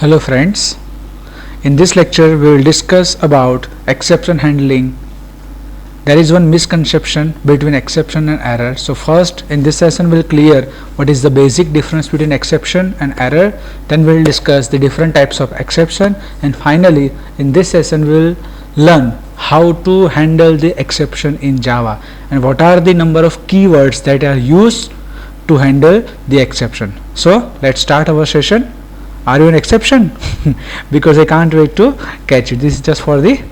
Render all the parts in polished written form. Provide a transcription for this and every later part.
Hello friends, in this lecture we will discuss about exception handling. There is one misconception between exception and error. So first in this session we will clear what is the basic difference between exception and error. Then we will discuss the different types of exception, and finally in this session we will learn how to handle the exception in Java and what are the number of keywords that are used to handle the exception. So let's start our session. Are you an exception? Because I can't wait to catch it. This is just for the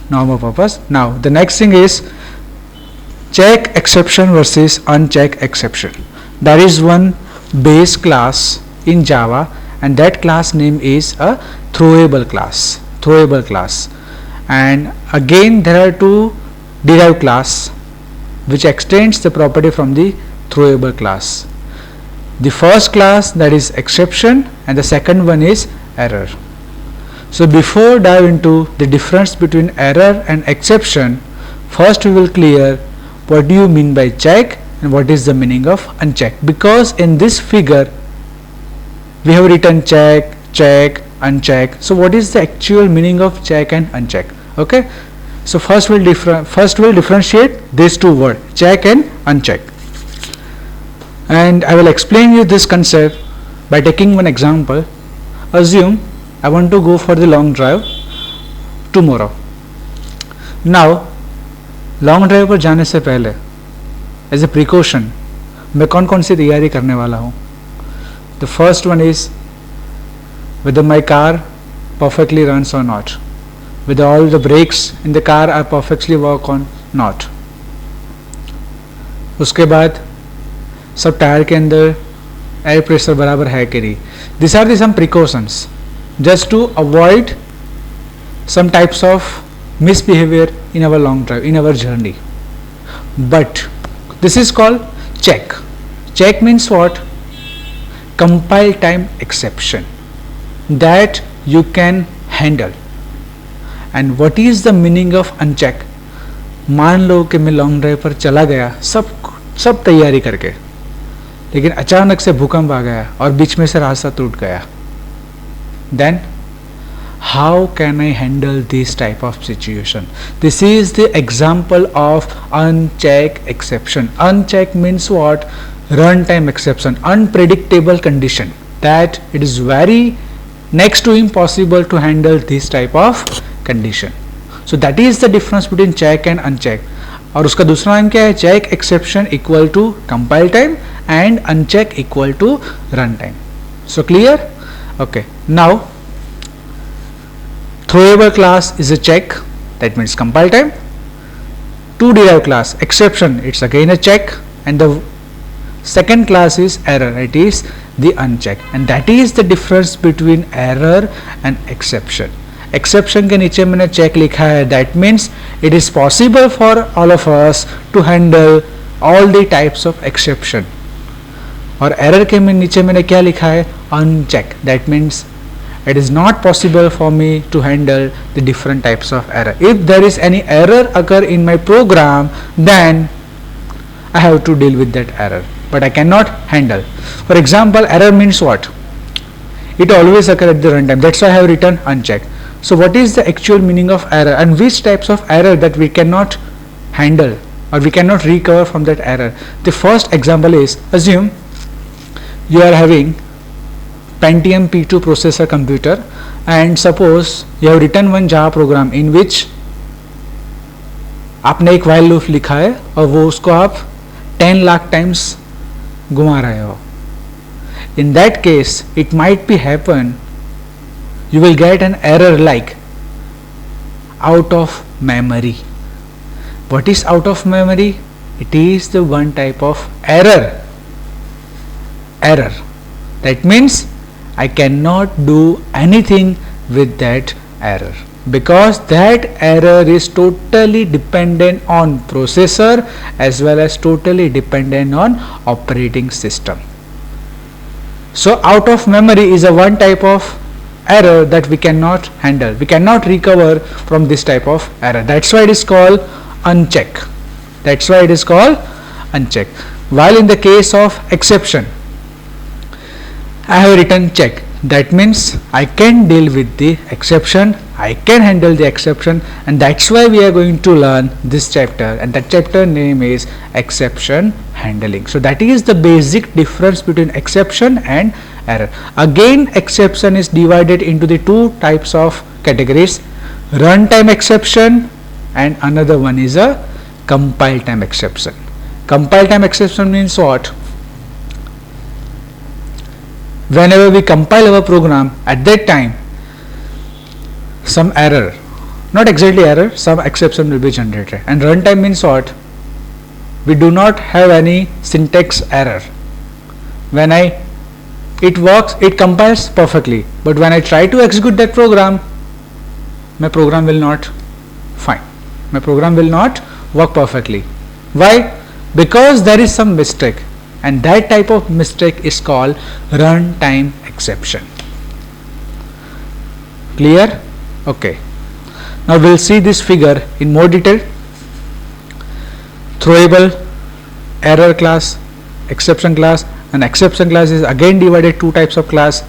normal purpose. Now the next thing is check exception versus uncheck exception. There is one base class in Java and that class name is a throwable class. And again there are two derived class which extends the property from the throwable class. The first class, that is exception, and the second one is error. So before dive into the difference between error and exception, first we will clear what do you mean by check and what is the meaning of uncheck, because in this figure we have written check, uncheck. So what is the actual meaning of check and uncheck? Okay, so first we'll differentiate these two words, check and uncheck. And I will explain you this concept by taking one example. Assume I want to go for the long drive tomorrow. Now long drive पर जाने से पहले as a precaution मैं कौन कौन सी तैयारी करने वाला हूँ. The first one is whether my car perfectly runs or not, whether all the brakes in the car are perfectly work or not. उसके बाद सब टायर के अंदर एयर प्रेशर बराबर है कि नहीं. This are the some precautions just to avoid some types of misbehavior in our long drive, in our journey. But this is called check. Check means what? Compile time exception that you can handle. And what is the meaning of uncheck? मान लो कि मैं long drive पर चला गया सब तैयारी करके, लेकिन अचानक से भूकंप आ गया और बीच में से रास्ता टूट गया. Then how can I handle this type of situation? This is the example of uncheck exception. Uncheck means what? Runtime exception, unpredictable condition that it is very next to impossible to handle this type of condition. So that is the difference between check and uncheck. और उसका दूसरा नाम क्या है? check exception equal to compile time and uncheck equal to runtime. So clear? Okay. Now throwable class is a check, that means compile time. To derived class exception, it's again a check, and the second class is error, it is the uncheck, and that is the difference between error and exception. Exception के नीचे मैंने check लिखा है, that means it is possible for all of us to handle all the types of exception. और error के नीचे मैंने क्या लिखा है? Uncheck, that means it is not possible for me to handle the different types of error. If there is any error occur in my program, then I have to deal with that error, but I cannot handle. For example, error means what? It always occur at the runtime. That's why I have written uncheck. So what is the actual meaning of error and which types of error that we cannot handle or we cannot recover from that error? The first example is, assume you are having Pentium P2 processor computer, and suppose you have written one Java program in which आपने एक while loop लिखा है और वो उसको आप 10 lakh times घुमा रहे हो. In that case, it might be happen you will get an error like out of memory. What is out of memory? It is the one type of error. That means I cannot do anything with that error because that error is totally dependent on processor as well as totally dependent on operating system. So out of memory is a one type of error that we cannot handle. We cannot recover from this type of error. That's why it is called uncheck. While in the case of exception, I have written check. That means I can deal with the exception, I can handle the exception, and that's why we are going to learn this chapter, and that chapter name is exception handling. So that is the basic difference between exception and error. Again, exception is divided into the two types of categories: runtime exception and another one is a compile time exception. Compile time exception means what? Whenever we compile our program, at that time some error, not exactly error, some exception will be generated. And runtime means what? We do not have any syntax error. When it works, it compiles perfectly, but when I try to execute that program, my program will not work perfectly. Why? Because there is some mistake, and that type of mistake is called runtime exception. Clear? Okay. Now we'll see this figure in more detail. Throwable, error class, exception class. An exception class is again divided two types of class.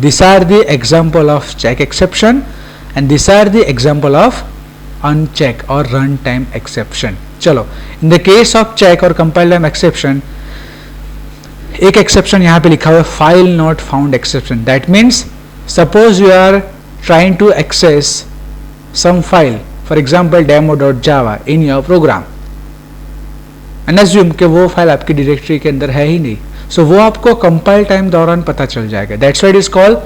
These are the example of check exception, and these are the example of uncheck or runtime exception. चलो, in the case of check or compile time exception, एक exception यहाँ पे लिखा हुआ है file not found exception. That means suppose you are trying to access some file, for example demo.java in your program, and assume कि वो file आपकी directory के अंदर है ही नहीं, so वो आपको compile time दौरान पता चल जाएगा. That's why it is called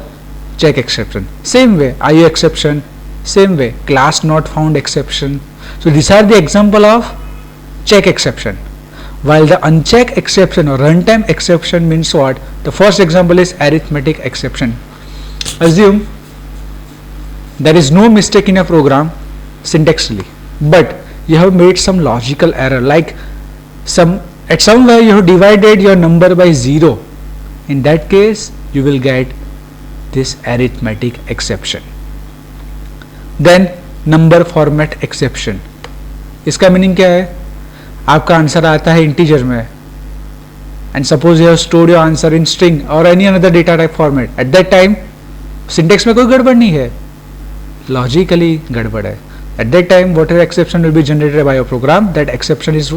check exception. Same way IO exception, same way class not found exception. So these are the example of check exception. While the uncheck exception or runtime exception means what? The first example is arithmetic exception. Assume there is no mistake in a program syntaxically, but you have made some logical error, like at somewhere you have divided your number by 0. In that case you will get this arithmetic exception. Then number format exception. इसका meaning क्या है? आपका answer आता है integer में, and suppose you have stored your answer in string or any another data type format. At that time syntax में कोई गड़बड़ नहीं है, logically गड़बड़ है. At that time whatever exception will be generated by your program, that exception is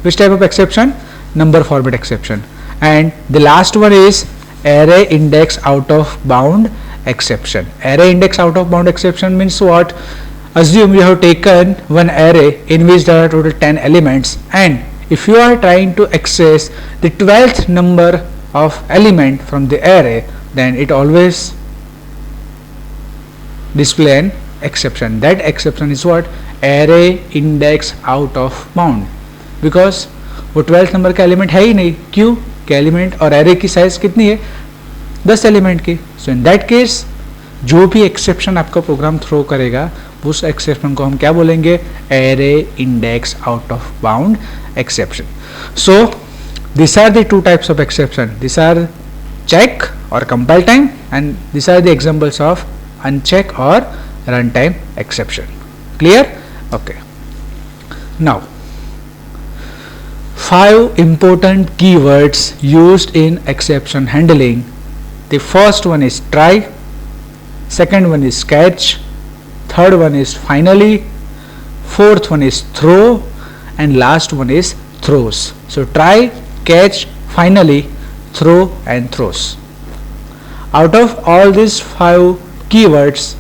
which type of exception? Number format exception. And the last one is array index out of bound exception. Array index out of bound exception means what? Assume you have taken one array in which there are total 10 elements, and if you are trying to access the 12th number of element from the array, then it always display an exception. That exception is what? Array index out of bound, because वो 12th number का element है ही नहीं. क्यों? कि element और array की size कितनी है? 10 एलिमेंट की. सो इन दैट केस जो भी एक्सेप्शन आपका प्रोग्राम थ्रो करेगा, उस एक्सेप्शन को हम क्या बोलेंगे? Array index out of bound exception. So this are the two types of exception. This are check or compile time, and these are the examples of uncheck or runtime exception. Clear? Okay. Now 5 important keywords used in exception handling. The first one is try, second one is catch, third one is finally, fourth one is throw, and last one is throws. So try, catch, finally, throw and throws. Out of all these 5 keywords,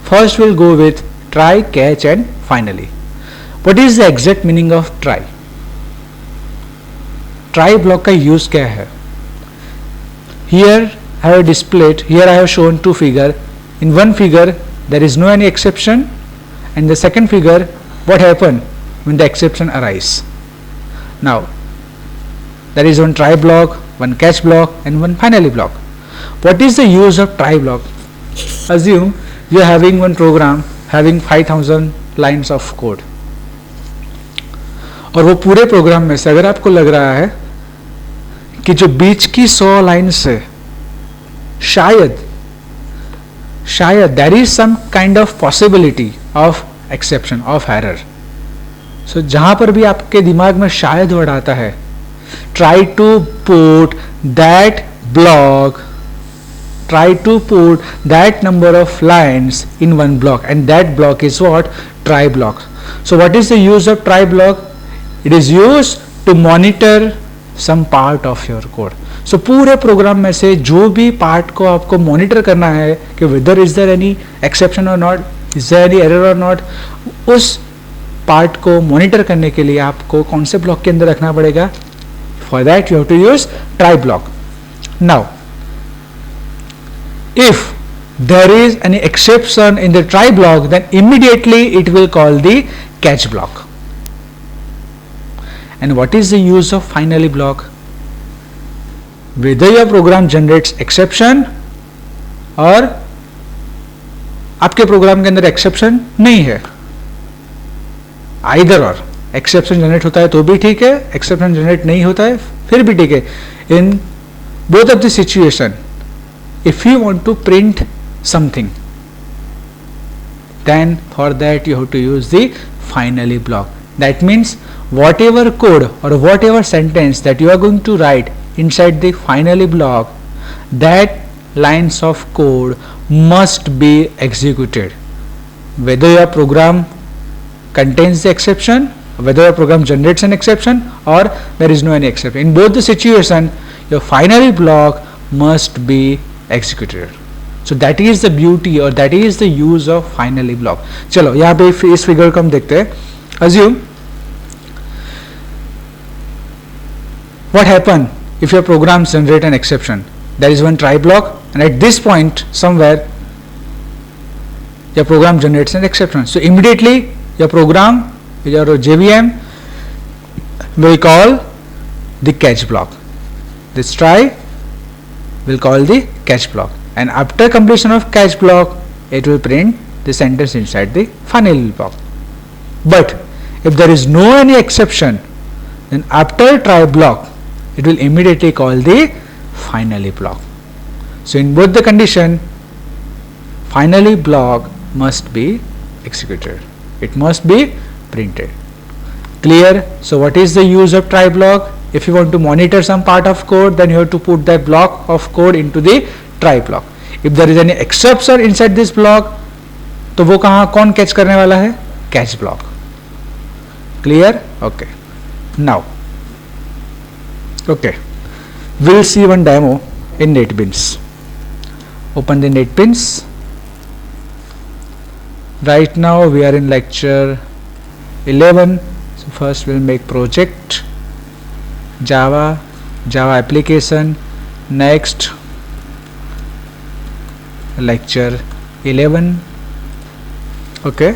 first we'll go with try, catch and finally. What is the exact meaning of try? Try block का use क्या है? Here I have displayed, here I have shown 2 figures. In one figure there is no any exception, and the second figure what happened when the exception arise. Now there is one try block, one catch block and one finally block. What is the use of try block? Assume you are having one program having 5000 lines of code, और वो पूरे programme में से अगर आपको लग रहा है कि जो बीच की 100 लाइन्स है शायद there is some kind of possibility of exception of error. So जहां पर भी आपके दिमाग में शायद वर्ड आता है, try to put that try to put that number of lines in one block, and that block is what? Try block. So what is the use of try block? It is used to monitor some part of your code. So पूरे programme में से जो भी part को आपको monitor करना है कि whether is there any exception or not, is there any error or not, उस पार्ट को मॉनिटर करने के लिए आपको कौन से ब्लॉक के अंदर रखना पड़ेगा? For that you have to use try block. Now if there is any exception in the try block, then immediately it will call the catch block. And what is the use of finally block? Whether your program generates exception और आपके programme के अंदर exception नहीं है, either और exception generate होता है तो भी ठीक है, एक्सेप्शन जनरेट नहीं होता है फिर भी ठीक है. In both of the situation, if you want to print something, then for that you have to use the finally block. That means whatever code or whatever sentence that you are going to write inside the finally block, that lines of code must be executed, whether your program contains the exception, whether your program generates an exception or there is no any exception. In both the situation, your finally block must be executed. So that is the beauty or that is the use of finally block. चलो यहाँ पे इस figure को हम देखते हैं. Assume what happen if your programs generate an exception. There is one try block, and at this point somewhere your program generates an exception. So immediately your program, your JVM will call the catch block. This try will call the catch block, and after completion of catch block it will print the sentence inside the finally block. But if there is no any exception, then after try block it will immediately call the finally block. So in both the condition, finally block must be executed, it must be printed. Clear? So what is the use of try block? If you want to monitor some part of code, then you have to put that block of code into the try block. If there is any exception inside this block, तो वो कहाँ कौन catch करने वाला है? Catch block. Clear? Okay. Now, okay, we'll see one demo in NetBeans. Open the NetBeans. Right now we are in lecture 11. So first we'll make project Java application. Next lecture 11. Okay,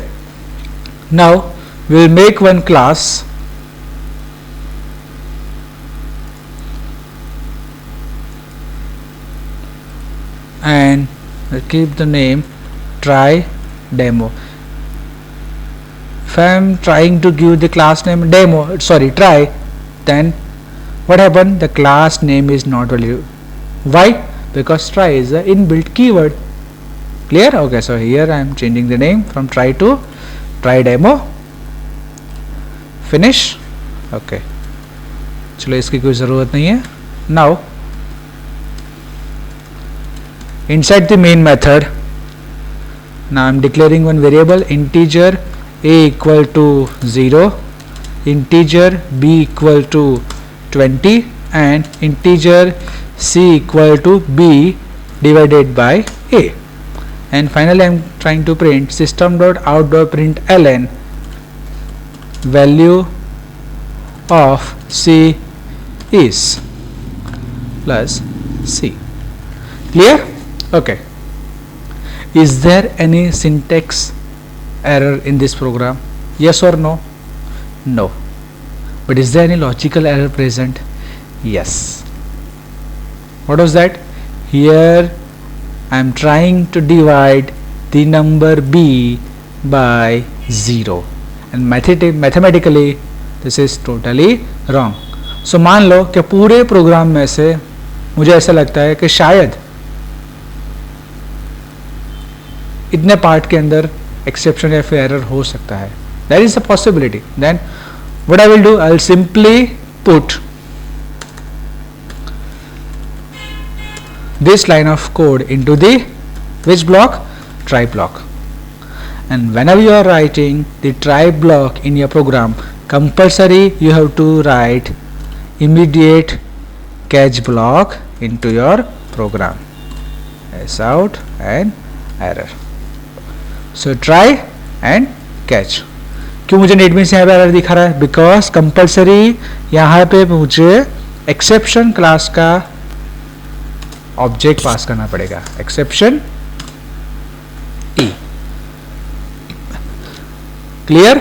now we'll make one class and we'll keep the name try demo. If I am trying to give the class name try, then what happened? The class name is not valid. Why? Because try is the inbuilt keyword. Clear? Okay, so here I am changing the name from try to try demo. Finish. Okay, चलो इसकी कोई ज़रूरत नहीं है. Now inside the main method, now I am declaring one variable integer a equal to 0, integer b equal to 20 and integer c equal to b divided by a, and finally I am trying to print system.out.println value of c is plus c. Clear? Okay. Is there any syntax error in this program? Yes or no? No. But is there any logical error present? Yes. What was that? Here I am trying to divide the number b by 0, and mathematically this is totally wrong. So मान लो कि पूरे programme में से मुझे ऐसा लगता है कि शायद इतने पार्ट के अंदर एक्सेप्शन या फिर एरर हो सकता है. There is a possibility. Then what I will do, I will simply put this line of code into the which block? Try block. And whenever you are writing the try block in your program, compulsory you have to write immediate catch block into your program. S out and error. So try and catch. क्यों मुझे NetBeans यहाँ पे error दिखा रहा है? Because compulsory यहाँ पे मुझे एक्सेप्शन क्लास का ऑब्जेक्ट पास करना पड़ेगा, exception e. Clear?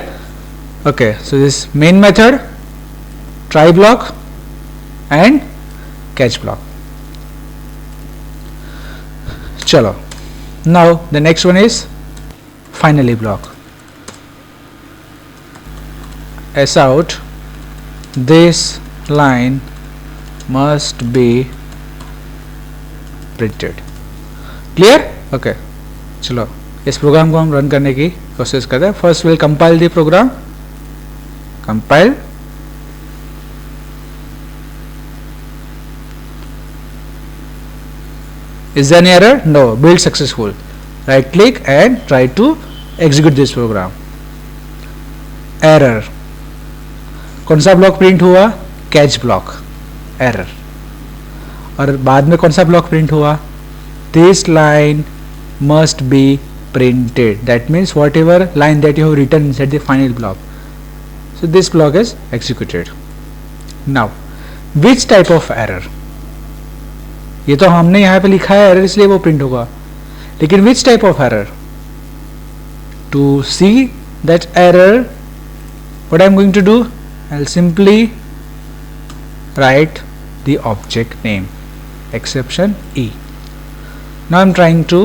Okay, so this main method, try block and catch block. चलो, now the next one is finally block. S out, this line must be printed. Clear? Okay. चलो इस programme को हम run करने की कोशिश करते हैं. First will compile the program. Compile. Is there any error? No. Build successful. Right click and try to execute this program. Error. कौन सा ब्लॉक प्रिंट हुआ? Catch block. एरर. और बाद में कौन सा ब्लॉक प्रिंट हुआ? This line must be printed. That means whatever line that you have written inside the final block. So this block is executed. Now which type of error? ये तो हमने यहाँ पे लिखा है एरर, इसलिए वो प्रिंट होगा. लेकिन which type of error? To see that error, what I am going to do, I will simply write the object name, exception E. Now I am trying to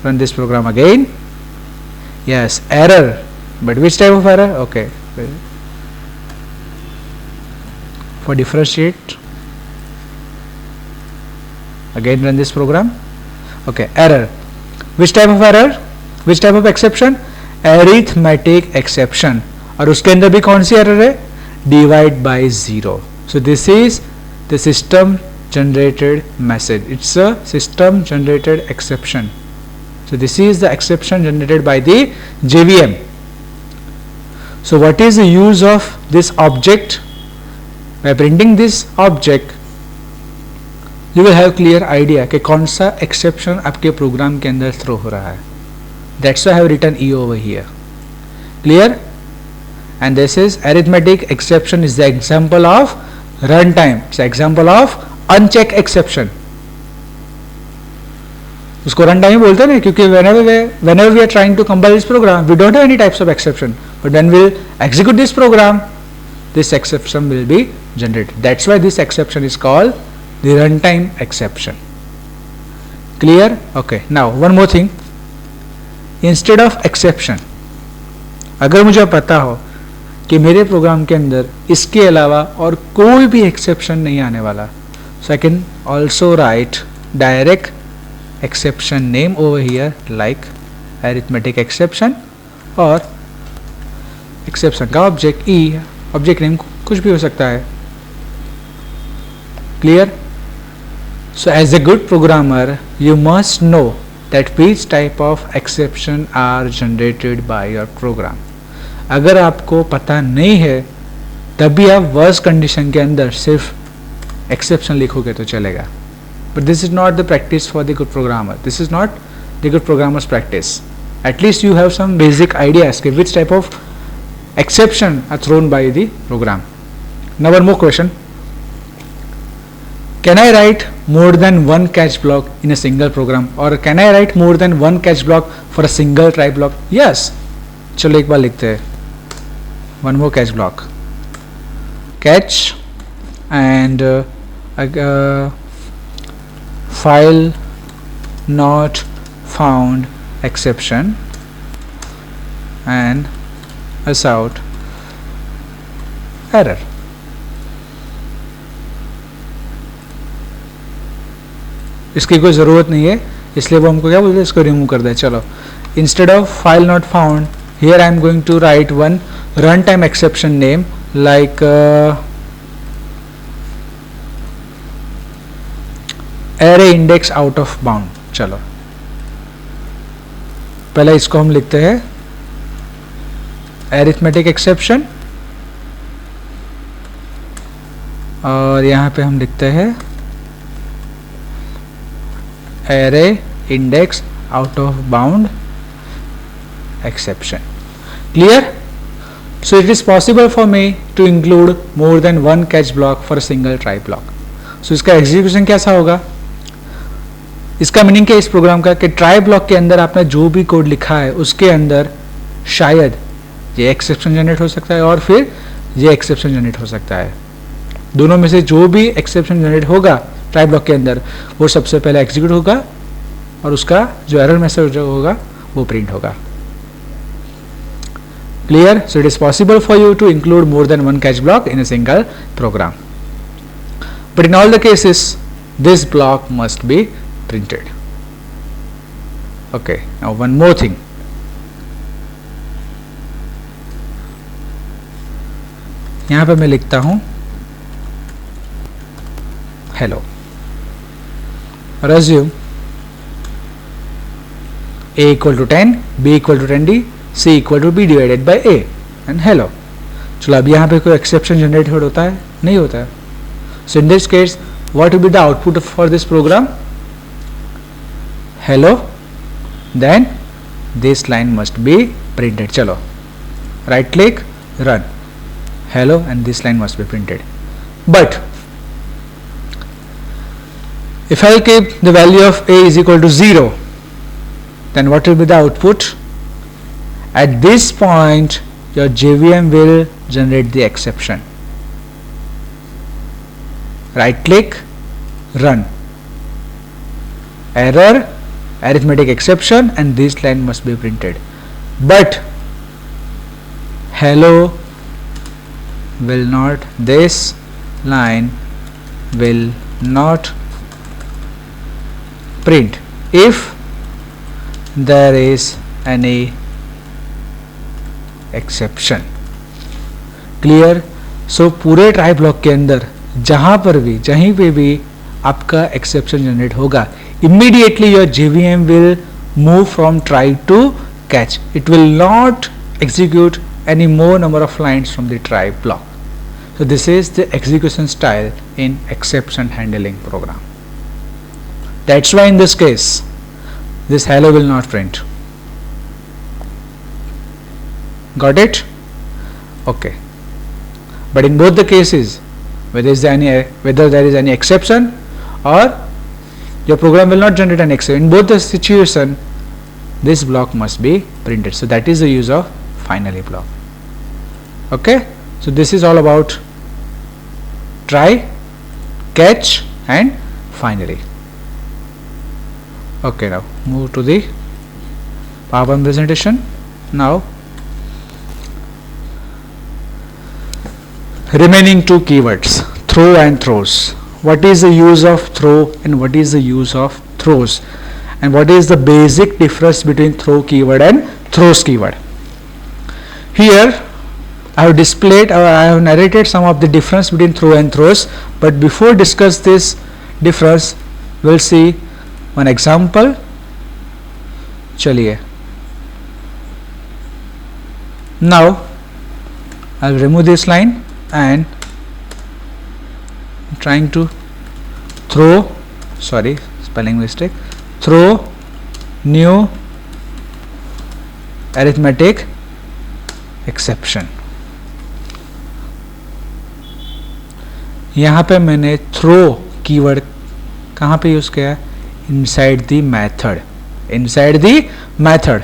run this program again. Yes, error, but which type of error? Okay, for differentiate, again run this program. Okay, error. Which type of error? Which type of exception? Arithmetic exception. और उसके अंदर भी कौन सी error है? Divide by zero. So this is the system generated message. It's a system generated exception. So this is the exception generated by the JVM. So what is the use of this object? Bye printing this object you will have clear idea कि कौन सा exception आपके programme के अंदर throw हो रहा है. That's why I have written E over here. Clear? And this is arithmetic exception is the example of runtime. It's the example of unchecked exception. उसको run time बोलते हैं ना, क्योंकि whenever we are trying to compile this program, we don't have any types of exception. But when we execute this program, this exception will be generated. That's why this exception is called the runtime exception. Clear? Okay. Now one more thing. Instead of exception, अगर मुझे पता हो कि मेरे programme के अंदर इसके अलावा और कोई भी एक्सेप्शन नहीं आने वाला, so I can also write direct exception name over here like arithmetic exception, और एक्सेप्शन का ऑब्जेक्ट ई, ऑब्जेक्ट नेम कुछ भी हो सकता है. Clear? So as a good programmer you must know that which type of exception are generated by your program. अगर आपको पता नहीं है तभी आप वर्स्ट कंडीशन के अंदर सिर्फ एक्सेप्शन लिखोगे तो चलेगा. But this is not the practice for the good programmer. This is not the good programmers practice. At least you have some basic ideas के which type of exception are thrown by the program. Now one more question. Can I write more than one catch block in a single program, or can I write more than one catch block for a single try block? Yes. चलो एक बार लिखते हैं. One more catch block. Catch and file not found exception and S out error. इसकी कोई ज़रूरत नहीं है, इसलिए वो हमको क्या बोलते हैं, इसको रिमूव कर दें. चलो, instead of file not found, here I am going to write one runtime exception name like array index out of bound. चलो पहले इसको हम लिखते हैं अरिथमेटिक एक्सेप्शन, और यहाँ पे हम लिखते हैं array index out of bound exception. Clear? So it is possible for me to include more than one catch block for a single try block. So इसका एग्जीक्यूशन कैसा होगा? इसका मीनिंग क्या इस प्रोग्राम का कि ट्राई ब्लॉक के अंदर आपने जो भी कोड लिखा है उसके अंदर शायद ये एक्सेप्शन जनरेट हो सकता है और फिर ये एक्सेप्शन जनरेट हो सकता है. दोनों में से जो भी एक्सेप्शन जनरेट होगा ट्राई ब्लॉक के अंदर वो सबसे पहले एग्जीक्यूट होगा और उसका जो एरर मैसेज होगा वो प्रिंट होगा. Clear? So it is possible for you to include more than one catch block in a single program. But in all the cases, this block must be printed. Okay, now one more thing. यहाँ पे मैं लिखता हूँ hello. Resume A equal to 10, B equal to 10D, C equal to B divided by A and hello. चलो अब यहाँ पे कोई एक्सेप्शन जनरेट होता है? नहीं होता है. So in this case, what will be the output for this program? Hello. Then this line must be printed. चलो right click, run. Hello and this line must be printed. But if I keep the value of A is equal to 0, then what will be the output? At this point your JVM will generate the exception. Right click, run. Error, arithmetic exception, and this line must be printed. But hello will not, this line will not print if there is any exception. Clear? So पूरे try block के अंदर जहां पर भी जहीं पे भी आपका एक्सेप्शन जनरेट होगा, immediately your JVM will move from try to catch. It will not execute any more number of lines from the try block. So this is the execution style in exception handling program. That's why in this case this hello will not print. Got it? Okay. But in both the cases, whether there is any exception or your program will not generate an exception, in both the situation this block must be printed. So that is the use of finally block. Okay, so this is all about try, catch and finally. Okay, now move to the PowerPoint presentation. Now remaining two keywords, throw and throws. What is the use of throw and what is the use of throws, and what is the basic difference between throw keyword and throws keyword? Here I have displayed or I have narrated some of the difference between throw and throws, but before discuss this difference we'll see one example. Chaliye. Now I'll remove this line and trying to throw, sorry, spelling mistake, throw new arithmetic exception. यहाँ पे मैंने throw keyword कहाँ पे use किया है? Inside the method, inside the method,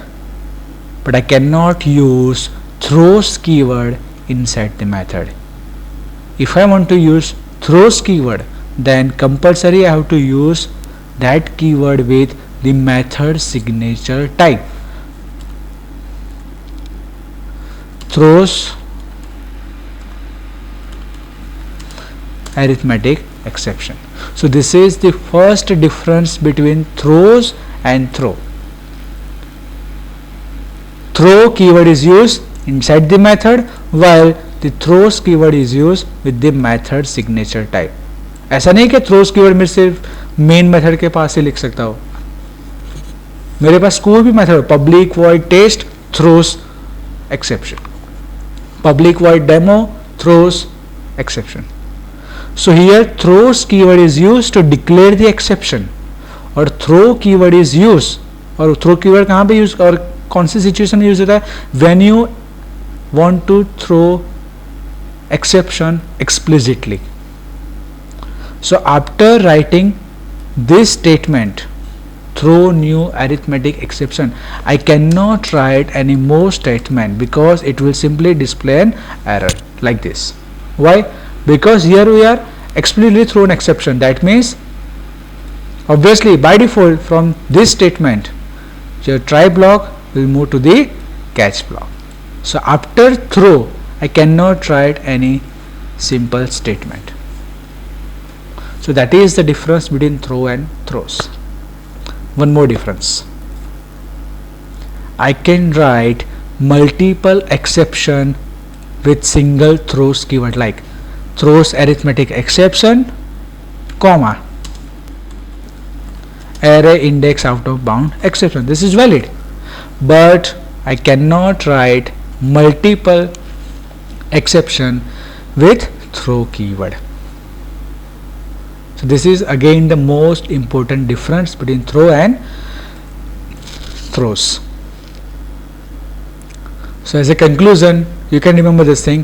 but I can not use throws keyword inside the method. If I want to use throws keyword, then compulsory I have to use that keyword with the method signature type. Throws arithmetic exception. So this is the first difference between throws and throw. Throw keyword is used inside the method, while the throws keyword is used with the method signature type. ऐसा नहीं कि throws keyword में सिर्फ main method के पास ही लिख सकता हूँ. मेरे पास कोई भी method, public void test throws exception, public void demo throws exception. So here throws keyword is used to declare the exception, और throw keyword is used, और throw keyword कहाँ पे यूज और कौन सी सिचुएशन में यूज होता है? when you want to throw exception explicitly. So after writing this statement, throw new arithmetic exception, I cannot write any more statement because it will simply display an error like this. Why? Because here we are explicitly throw an exception. That means obviously by default from this statement your try block will move to the catch block. So after throw I cannot write any simple statement. So that is the difference between throw and throws. One more difference, I can write multiple exception with single throws keyword, like throws arithmetic exception, comma, array index out of bound exception. This is valid, but I cannot write multiple exception with throw keyword. So this is again the most important difference between throw and throws. So as a conclusion, you can remember this thing: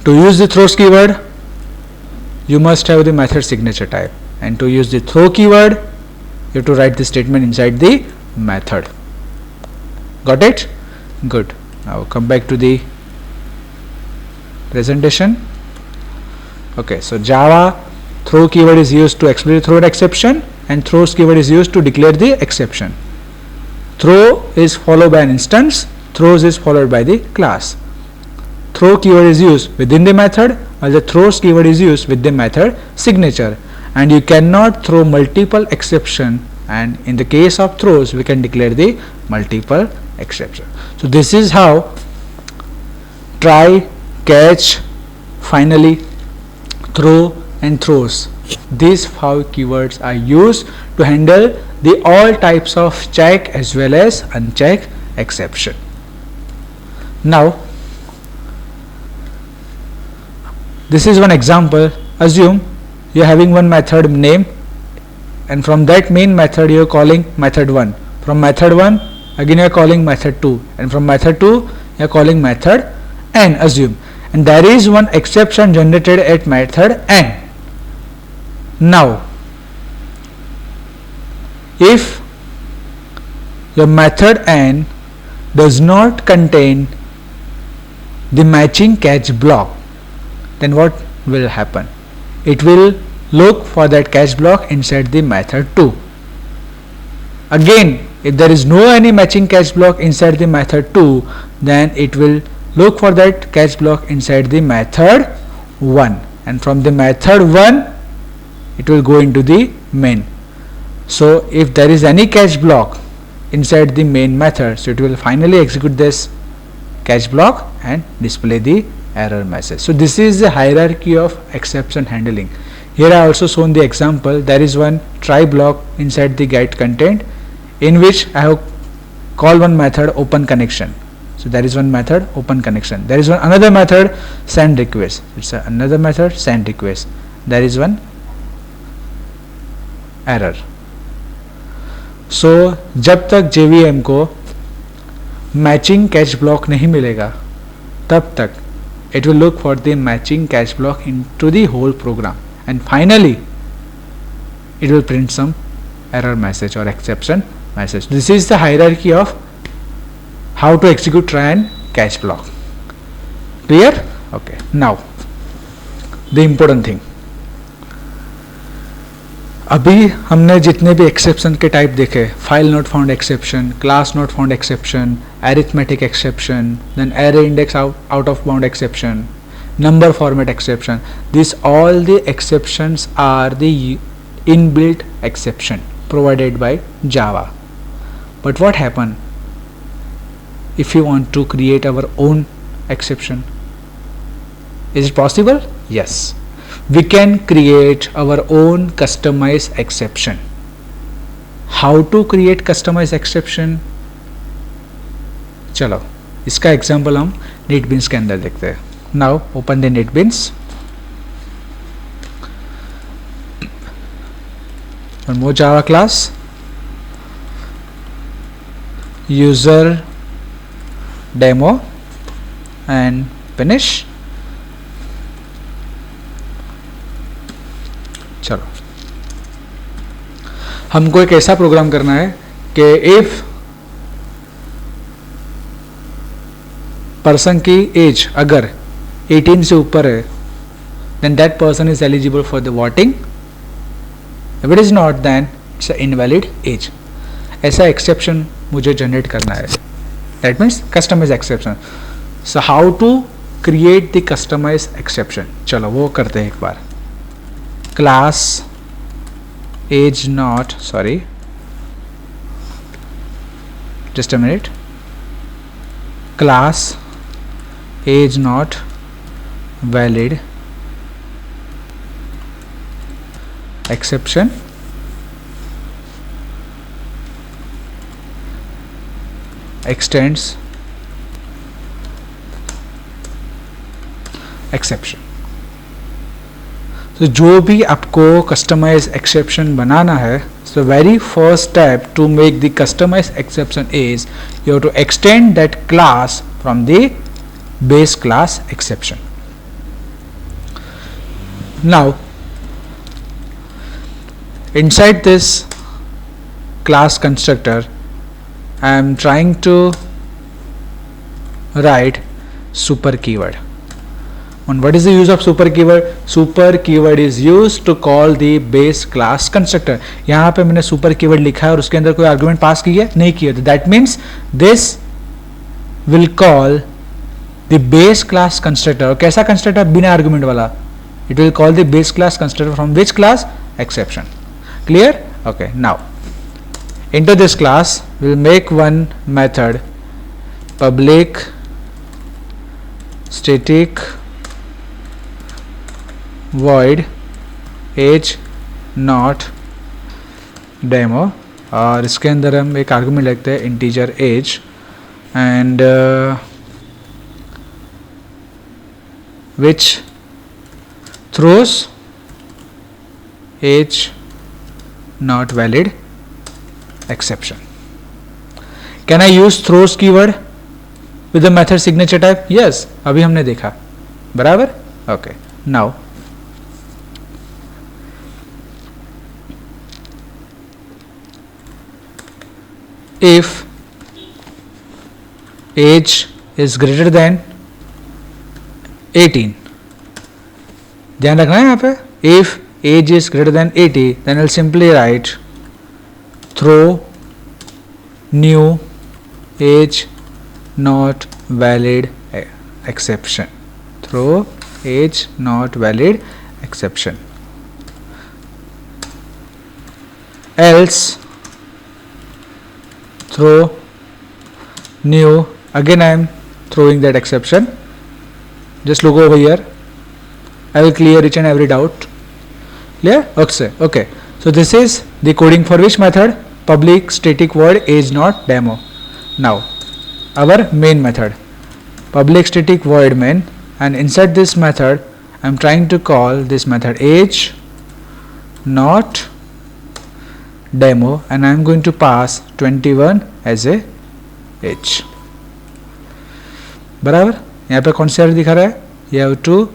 to use the throws keyword you must have the method signature type, and to use the throw keyword you have to write the statement inside the method. Got it? Good. Now come back to the presentation. Okay, so Java throw keyword is used to explicitly throw an exception, and throws keyword is used to declare the exception. Throw is followed by an instance, throws is followed by the class. Throw keyword is used within the method, while the throws keyword is used with the method signature, and you cannot throw multiple exception, and in the case of throws we can declare the multiple exception. So this is how try, catch, finally throw and throws, these 5 keywords are used to handle the all types of check as well as uncheck exception. Now this is one example. Assume you are having one method name, and from that main method you are calling method 1. From method 1 again you are calling method 2, and from method 2 you are calling method n, assume, and there is one exception generated at method n. Now if your method n does not contain the matching catch block, then what will happen? It will look for that catch block inside the method 2. Again, if there is no any matching catch block inside the method 2, then it will look for that catch block inside the method 1, and from the method 1 it will go into the main. So if there is any catch block inside the main method, so it will finally execute this catch block and display the error message. So this is the hierarchy of exception handling. Here I also shown the example. There is one try block inside the get content, in which I have called one method open connection. So there is one method open connection. There is one another method send request. It's another method send request. There is one error. So जब तक JVM को matching catch block नहीं मिलेगा, तब तक it will look for the matching catch block into the whole program, and finally it will print some error message or exception message. This is the hierarchy of how to execute try and catch block. Clear? Okay. Now the important thing, अभी हमने जितने भी exception के type देखे, file not found exception, class not found exception, arithmetic exception, then array index out of bound exception, number format exception, these all the exceptions are the inbuilt exception provided by Java. But what happen if you want to create our own exception? Is it possible? Yes. we can create our own customized exception. How to create customized exception? चलो इसका example हम NetBeans के अंदर देखते हैं. Now open the NetBeans. One more Java class, user demo, and finish. चलो हमको एक ऐसा प्रोग्राम करना है कि इफ पर्सन की एज अगर 18 से ऊपर है then that person is eligible for the voting. If it is not, then it's an invalid age. ऐसा exception मुझे generate करना है. That means customized exception. So how to create the customized exception? चलो वो करते हैं एक बार. Class age not, sorry, just a minute. Class age not valid exception extends exception. तो जो भी आपको कस्टमाइज एक्सेप्शन बनाना है, so very first step to make the customized exception is you have to extend that class from the base class exception. Now inside this class constructor I am trying to write super keyword. And what is the use of super keyword? Super keyword is used to call the base class constructor. यहाँ पे मैंने super keyword लिखा है और उसके अंदर कोई argument पास की है नहीं की है. That means this will call the base class constructor. और कैसा constructor? बिना argument वाला. It will call the base class constructor from which class? Exception. Clear? Okay. Now into this class we will make one method, public static void age not demo, और इसके अंदर हम एक argument लिखते हैं integer age and which throws age not valid exception. Can I use throws keyword with the method signature type? Yes, अभी हमने देखा. बराबर. Okay. Now if age is greater than 18, ध्यान रखना है यहाँ पे. if age is greater than 80 then I'll simply write throw new age not valid exception. Throw age not valid exception. Else throw new, again I am throwing that exception. Just look over here. I will clear each and every doubt. Clear? Okay. So this is the coding for which method? Public static void age not demo. Now our main method, public static void main, and inside this method I am trying to call this method age not demo, and I am going to pass 21 as a age. बराबर. यहाँ पे कौन सा error दिखा रहा है? You have to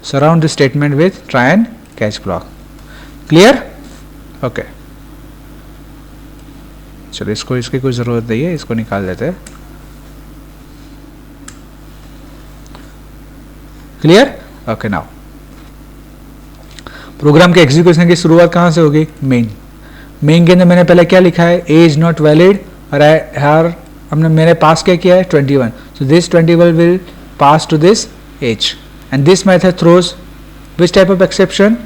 surround the statement with try and catch block. Clear? Okay. चलो इसको इसकी कोई ज़रूरत नहीं है, इसको निकाल देते हैं. क्लियर? ओके. नाउ प्रोग्राम के एग्जीक्यूशन की शुरुआत कहाँ से होगी? मेन के अंदर मैंने पहले क्या लिखा है? एज नॉट वैलिड, और मैंने पास क्या किया है? 21. So this 21 will pass to this age, and this method throws which type of exception?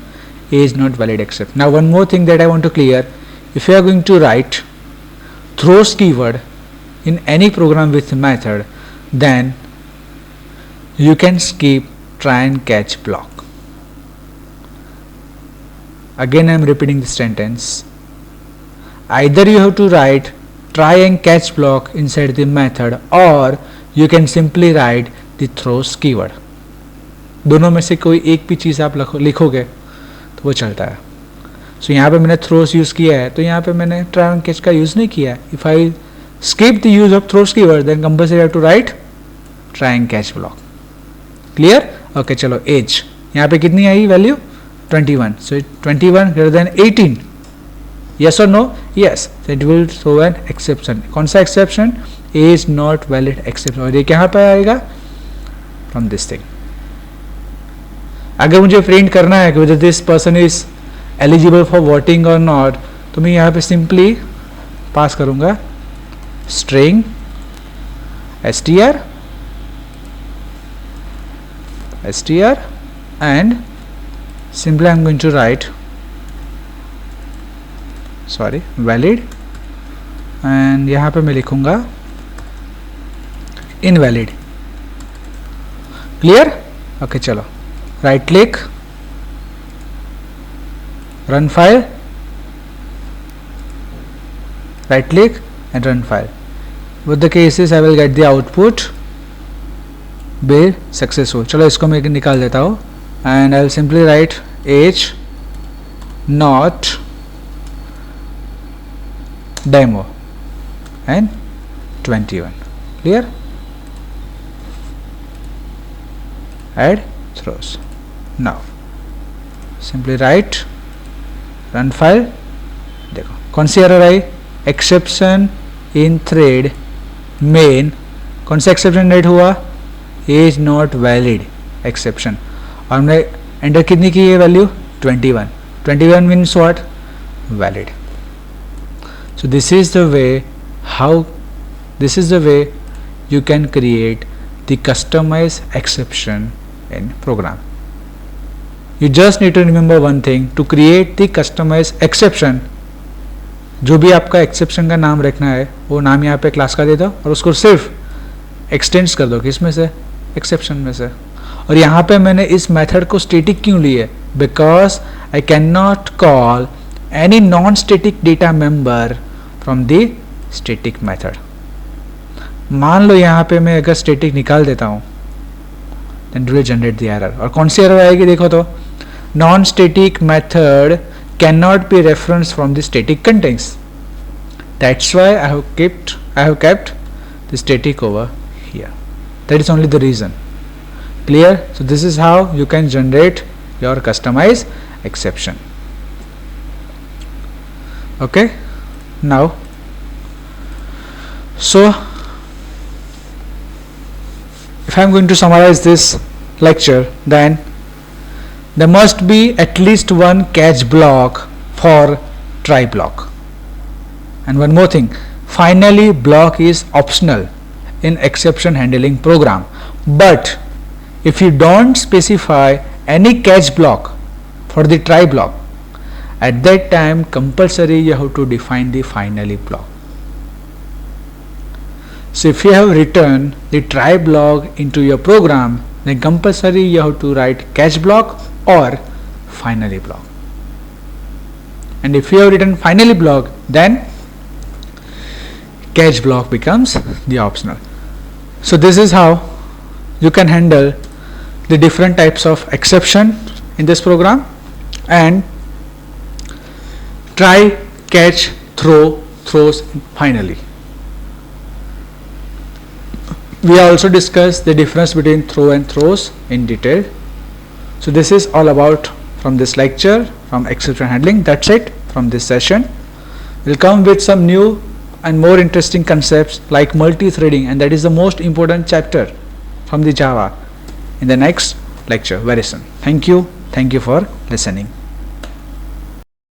Age not valid exception. Now one more thing that I want to clear, if you are going to write throws keyword in any program with method, then you can skip try and catch block. Again I am repeating this sentence. Either you have to write try and catch block inside the method, or you can simply write the throws keyword. दोनों में से कोई एक भी चीज़ आप लिखोगे तो वो चलता है. सो यहाँ पे मैंने थ्रोस यूज़ किया है, तो यहाँ पे मैंने ट्राई एंड कैच का यूज़ नहीं किया है. If I skip the use of throws keyword, then compulsory I have to write try and catch block. Clear? Okay, चलो age यहाँ पे कितनी I value 21. So 21 greater than 18. Yes or no? Yes. So it will throw an exception. कौन सा exception? Age not valid exception. और ये कहाँ पे आएगा? From this thing. अगर मुझे प्रिंट करना है कि whether this person is eligible for voting or not, तो मैं यहाँ पे simply पास करूँगा string str and simply I'm going to write valid, and यहाँ पे मैं लिखूँगा invalid. Clear? Okay, चलो right click, run file, right click and run file. Both the cases I will get the output be successful. चलो इसको मैं निकाल देता हूँ, and I will simply write age not demo and 21. Clear? Add throws. Now simply write run file. देखो कौन सी error आई? Exception in thread main. कौन सा एक्सेप्शन जनरेट हुआ? Age not valid exception. और हमने एंटर कितनी की है value? 21. 21 means what? Valid. So this is the way you can create the customized exception in program. You just need to remember one thing. To create the customized exception, जो भी आपका exception का नाम रखना है वो नाम यहाँ पे क्लास का दे दो और उसको सिर्फ एक्सटेंड्स कर दो किसमें से? एक्सेप्शन में से. और यहाँ पे मैंने इस मेथड को स्टैटिक क्यों ली है? Because I can not call any non static data member from the static method. मान लो यहाँ पे मैं अगर स्टैटिक निकाल देता हूँ then it will generate the error. और कौन सी एरर आएगी देखो तो? Non static method cannot be referenced from the static contains. That's why I have kept the static over here. That is only the reason. Clear? So this is how you can generate your customized exception. Okay, now so if I am going to summarize this lecture, then there must be at least one catch block for try block. And one more thing, finally block is optional in exception handling program. But if you don't specify any catch block for the try block, at that time compulsory you have to define the finally block. So if you have written the try block into your program, then compulsory you have to write catch block or finally block. And if you have written finally block, then catch block becomes the optional. So this is how you can handle the different types of exception in this program, and try, catch, throws finally. We also discussed the difference between throw and throws in detail. So this is all about from this lecture from exception handling. That's it from this session. We'll come with some new and more interesting concepts like multi-threading, and that is the most important chapter from the Java in the next lecture very soon. Thank you for listening.